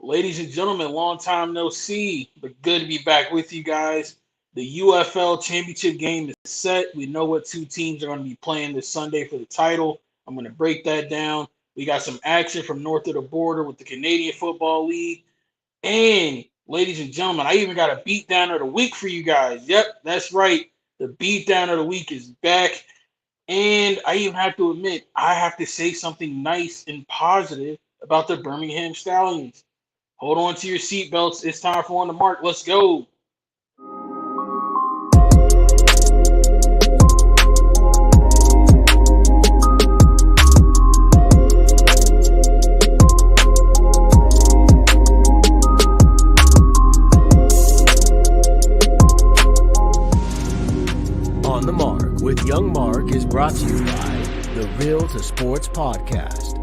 Ladies and gentlemen, long time no see, but good to be back with you guys. The UFL championship game is set. We know what two teams are going to be playing this Sunday for the title. I'm going to break that down. We got some action from north of the border with the Canadian Football League. And, ladies and gentlemen, I even got a beatdown of the week for you guys. Yep, that's right. The beatdown of the week is back. And I even have to admit, I have to say something nice and positive about the Birmingham Stallions. Hold on to your seatbelts. It's time for On the Mark. Let's go. On the Mark with Young Mark is brought to you by the Real to Sports Podcast.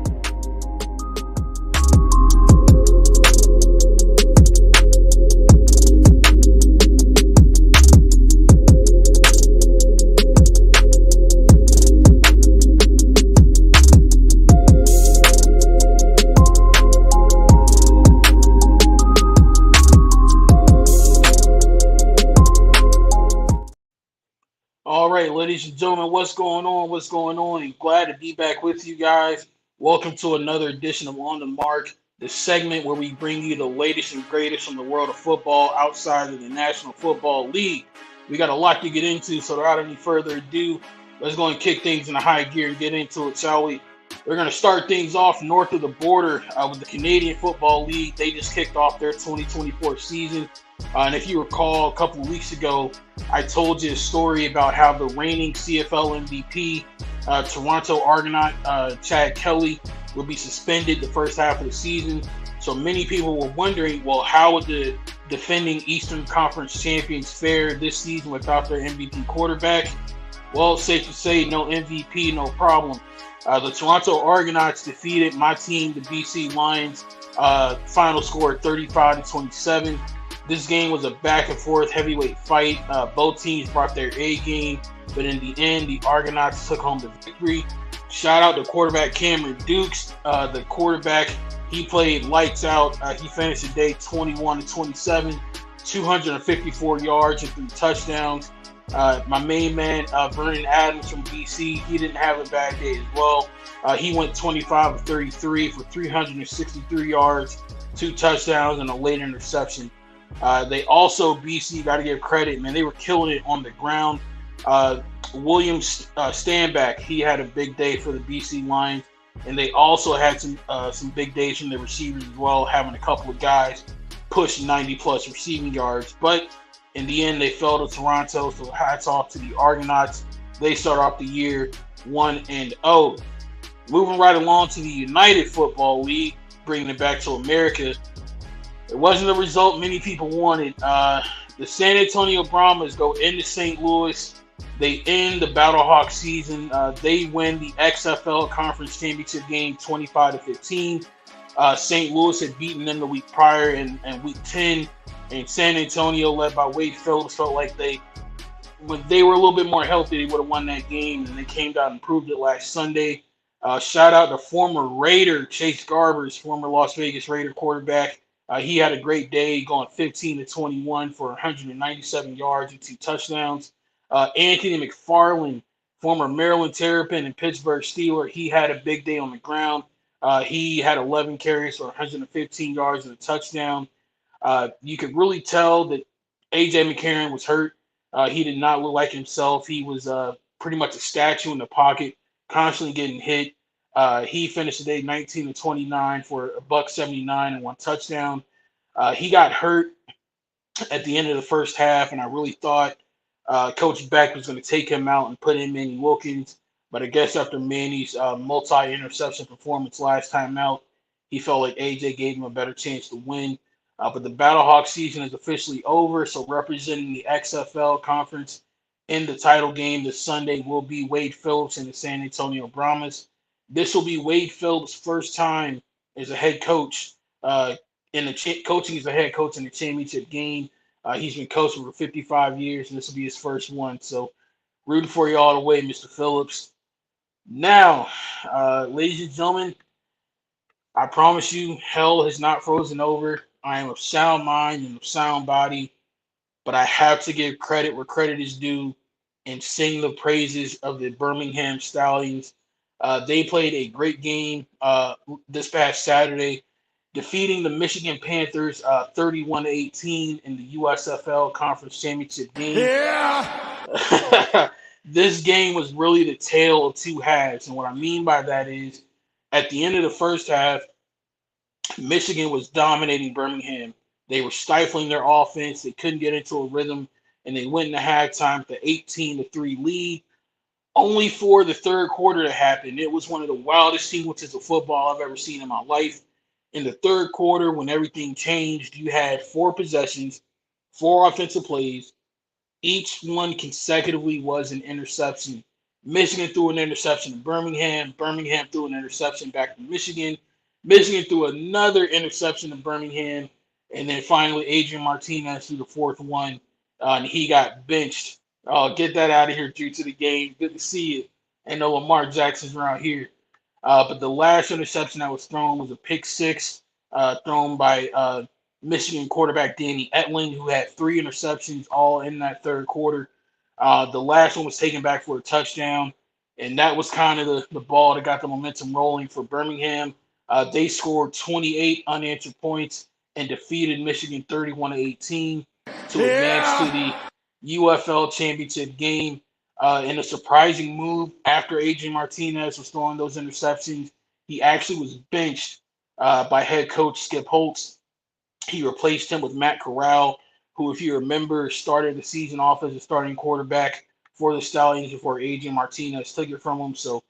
All right, ladies and gentlemen, what's going on? What's going on? And glad to be back with you guys. Welcome to another edition of On the Mark, the segment where we bring you the latest and greatest from the world of football outside of the National Football League. We got a lot to get into, so without any further ado, let's go and kick things into high gear and get into it, shall we? We're going to start things off north of the border with the Canadian Football League. They just kicked off their 2024 season. And if you recall, a couple of weeks ago, I told you a story about how the reigning CFL MVP, Toronto Argonaut, Chad Kelly, will be suspended the first half of the season. So many people were wondering, well, how would the defending Eastern Conference champions fare this season without their MVP quarterback? Well, safe to say, no MVP, no problem. The Toronto Argonauts defeated my team, the BC Lions, final score 35-27. This game was a back and forth heavyweight fight. Both teams brought their A game, but in the end, the Argonauts took home the victory. Shout out to quarterback Cameron Dukes. The quarterback, he played lights out. He finished the day 21-27, 254 yards and 3 touchdowns. My main man, Vernon Adams from BC, he didn't have a bad day as well. He went 25-33 for 363 yards, 2 touchdowns, and a late interception. They also, BC, got to give credit, man, they were killing it on the ground. William Stanback, he had a big day for the BC Lions, and they also had some big days from the receivers as well, having a couple of guys push 90-plus receiving yards. But in the end, they fell to Toronto, so hats off to the Argonauts. They start off the year 1-0. Moving right along to the United Football League, bringing it back to America. It wasn't the result many people wanted. The San Antonio Brahmas go into St. Louis. They end the Battlehawk season. They win the XFL Conference Championship game 25-15. St. Louis had beaten them the week prior in week 10. And San Antonio, led by Wade Phillips, felt like when they were a little bit more healthy, they would have won that game. And they came down and proved it last Sunday. Shout out to former Raider Chase Garbers, former Las Vegas Raider quarterback. He had a great day, going 15-21 for 197 yards and 2 touchdowns. Anthony McFarland, former Maryland Terrapin and Pittsburgh Steeler, he had a big day on the ground. He had 11 carries for 115 yards and a touchdown. You could really tell that A.J. McCarron was hurt. He did not look like himself. He was pretty much a statue in the pocket, constantly getting hit. He finished the day 19-29 for $179 and 1 touchdown. He got hurt at the end of the first half, and I really thought Coach Beck was going to take him out and put in Manny Wilkins. But I guess after Manny's multi-interception performance last time out, he felt like AJ gave him a better chance to win. But the Battlehawk season is officially over, so representing the XFL conference in the title game this Sunday will be Wade Phillips and the San Antonio Brahmas. This will be Wade Phillips' first time as a head coach coaching as a head coach in the championship game. He's been coaching for 55 years, and this will be his first one. So rooting for you all the way, Mr. Phillips. Now, ladies and gentlemen, I promise you, hell has not frozen over. I am of sound mind and of sound body, but I have to give credit where credit is due and sing the praises of the Birmingham Stallions. They played a great game this past Saturday, defeating the Michigan Panthers 31-18 in the USFL Conference Championship game. Yeah. This game was really the tale of two halves. And what I mean by that is at the end of the first half, Michigan was dominating Birmingham. They were stifling their offense. They couldn't get into a rhythm, and they went into halftime with the 18-3 lead. Only for the third quarter to happen. It was one of the wildest sequences of football I've ever seen in my life. In the third quarter, when everything changed, you had four possessions, four offensive plays. Each one consecutively was an interception. Michigan threw an interception to Birmingham. Birmingham threw an interception back to Michigan. Michigan threw another interception to Birmingham. And then finally, Adrian Martinez threw the fourth one, and he got benched. Get that out of here due to the game. Good to see it. And no Lamar Jackson's around here. But the last interception that was thrown was a pick six thrown by Michigan quarterback Danny Etling, who had three interceptions all in that third quarter. The last one was taken back for a touchdown, and that was kind of the ball that got the momentum rolling for Birmingham. They scored 28 unanswered points and defeated Michigan 31-18 to advance to the UFL championship game. In a surprising move, after Adrian Martinez was throwing those interceptions, he actually was benched by head coach Skip Holtz. He replaced him with Matt Corral, who, if you remember, started the season off as a starting quarterback for the Stallions before Adrian Martinez took it from him. So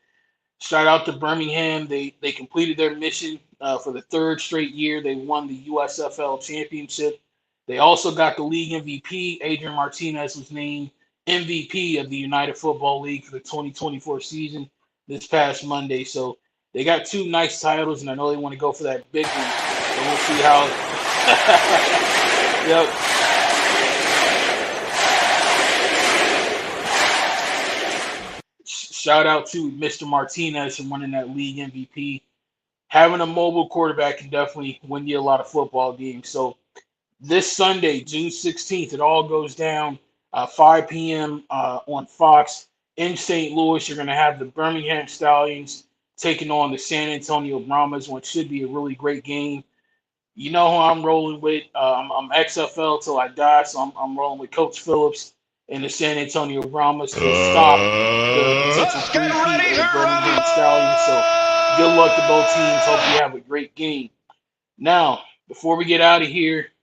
shout out to Birmingham. They completed their mission for the third straight year. They won the USFL championship. They also got the league MVP. Adrian Martinez was named MVP of the United Football League for the 2024 season this past Monday. So they got two nice titles, and I know they want to go for that big one. So we'll see how. Yep. Shout out to Mr. Martinez for winning that league MVP. Having a mobile quarterback can definitely win you a lot of football games. So this Sunday, June 16th, it all goes down 5 p.m. On Fox in St. Louis. You're going to have the Birmingham Stallions taking on the San Antonio Brahmas, which should be a really great game. You know who I'm rolling with. I'm XFL till I die, so I'm rolling with Coach Phillips and the San Antonio Brahmas to stop the potential three-peat of the Birmingham Stallions. So good luck to both teams. Hope you have a great game. Now, before we get out of here,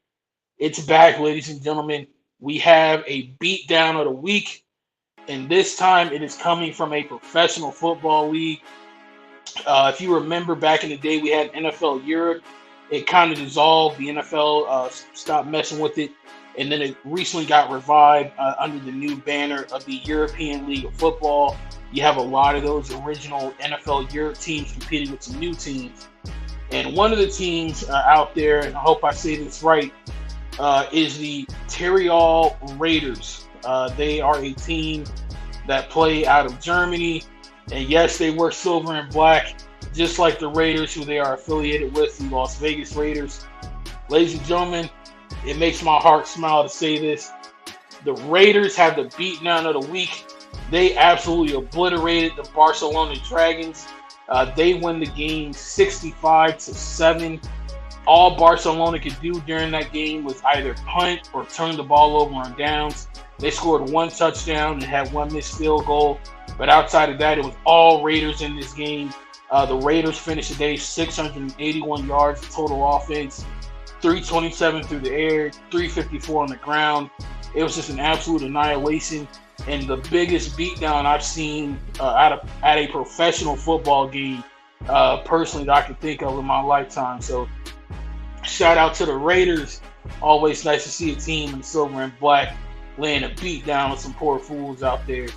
it's back, ladies and gentlemen. We have a beatdown of the week, and this time it is coming from a professional football league. If you remember back in the day, we had NFL Europe. It kind of dissolved. The NFL stopped messing with it, and then it recently got revived under the new banner of the European League of Football. You have a lot of those original NFL Europe teams competing with some new teams. And one of the teams out there, and I hope I say this right, is the Tirol Raiders. They are a team that play out of Germany. And yes, they wear silver and black, just like the Raiders, who they are affiliated with, the Las Vegas Raiders. Ladies and gentlemen, it makes my heart smile to say this. The Raiders have the beatdown of the week. They absolutely obliterated the Barcelona Dragons. They win the game 65-7. All Barcelona could do during that game was either punt or turn the ball over on downs. They scored one touchdown and had one missed field goal. But outside of that, it was all Raiders in this game. The Raiders finished the day 681 yards of total offense, 327 through the air, 354 on the ground. It was just an absolute annihilation and the biggest beatdown I've seen at a professional football game, personally, that I can think of in my lifetime. So shout out to the Raiders. Always nice to see a team in silver and black laying a beat down with some poor fools out there.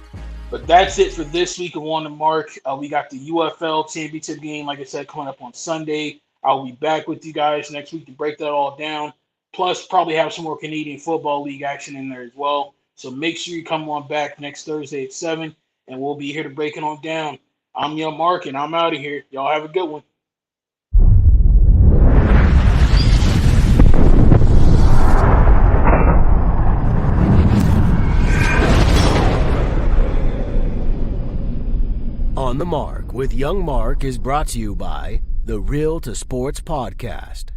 But that's it for this week of On the Mark. We got the UFL championship game, like I said, coming up on Sunday. I'll be back with you guys next week to break that all down. Plus, probably have some more Canadian Football League action in there as well. So make sure you come on back next Thursday at 7, and we'll be here to break it on down. I'm Young Mark, and I'm out of here. Y'all have a good one. On the Mark with Young Mark is brought to you by the Real to Sports Podcast.